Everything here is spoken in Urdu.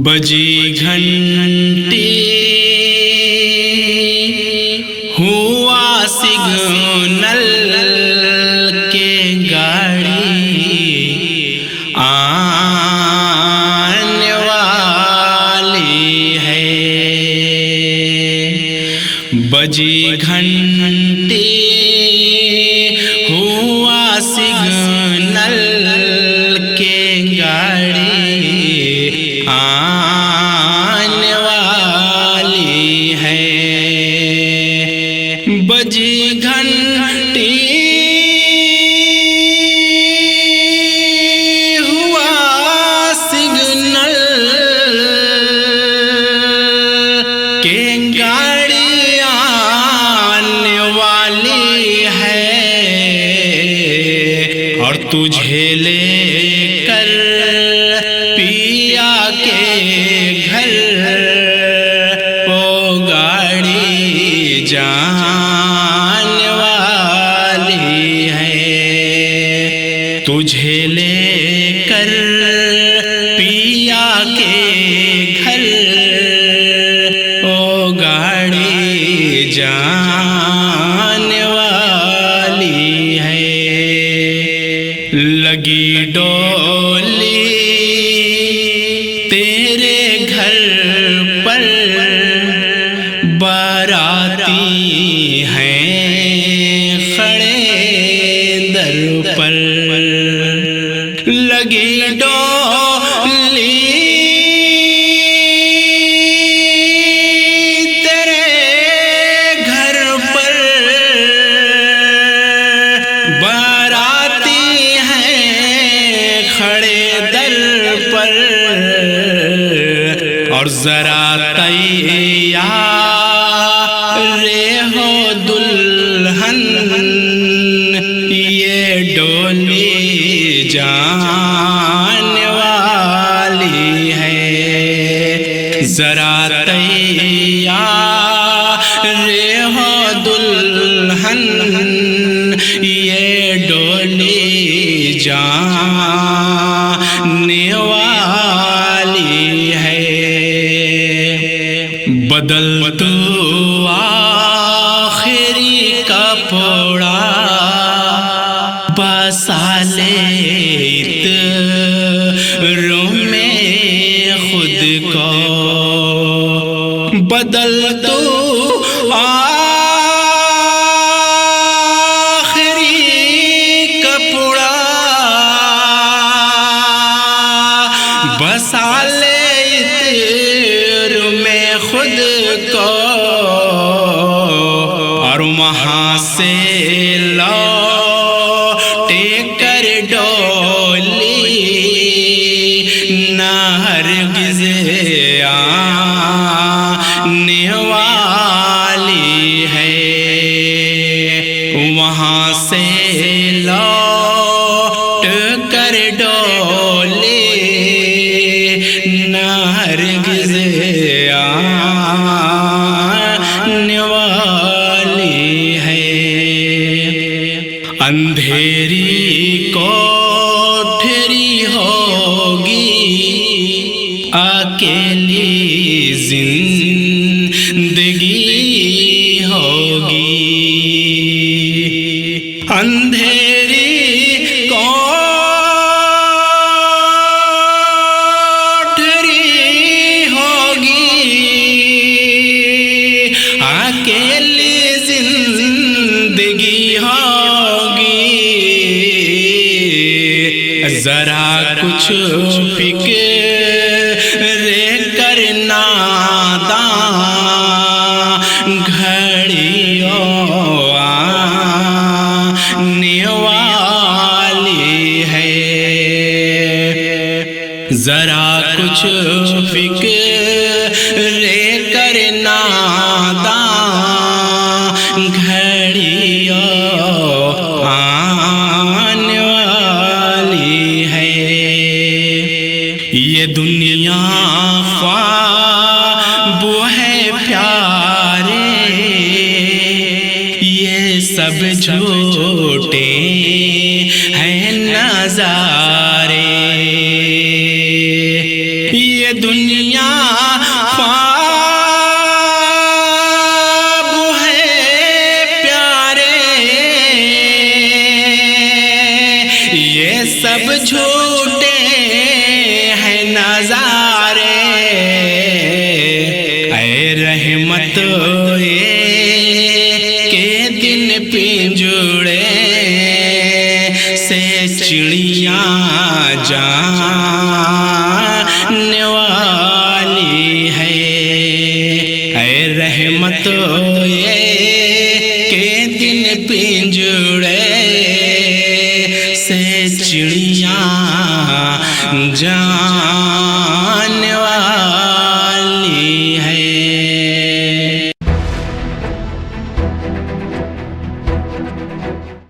بجی گھنٹی ہوا سگنل کے گاڑی آنے والی ہے. بجی گھنٹی ہوا سگنل کے گاڑی آنے والی ہے. بجی گھنٹی ہوا سگنل کے گاڑی آنے والی ہے. اور تجھے لے کر پیا کے گھر وہ گاڑی جانے والی ہے. تجھے لے کر پیا کے گھر وہ گاڑی جانے والی ہے. لگی ڈولی تیرے گھر پر باراتی ہیں کھڑے در پر. لگی ڈولی تیرے گھر پر باراتی ہیں کھڑے در پر. اور ذرا تیار ہو دلہن یہ ڈولی جانے والی ہے. ذرا تیار ہو دلہن یہ ڈولی جانے والی ہے. بدل تو آخری کپڑا بسالیت روم میں خود کو. بدل تو آخری کپڑا بسالیت روم میں خود کو. اور وہاں سے لوٹے کر ڈولی نہ ہرگز آنے والی ہے. وہاں سے لوٹ کر ڈولی نہ ہرگز آنے والی ہے. اندھیری کوٹھری ہوگی اکیلی زندگی ہوگی. اندھیری کوٹھری ہوگی اکیلی زندگی ہوگی. ذرا کچھ فکر کرنا داں گھڑیوں آنے والی ہے. ذرا کچھ فکر کرنا داں گھڑیوں آنے والی ہے. یہ دنیا خواب ہے پیارے یہ سب جھوٹے ہیں نظارے. یہ دنیا یہ سب جھوٹے ہیں نظارے، اے رحمت کے دن پنجڑے سے چڑیاں جانے والی ہے، اے رحمت کے دن پنجڑے سے چڑیاں جانے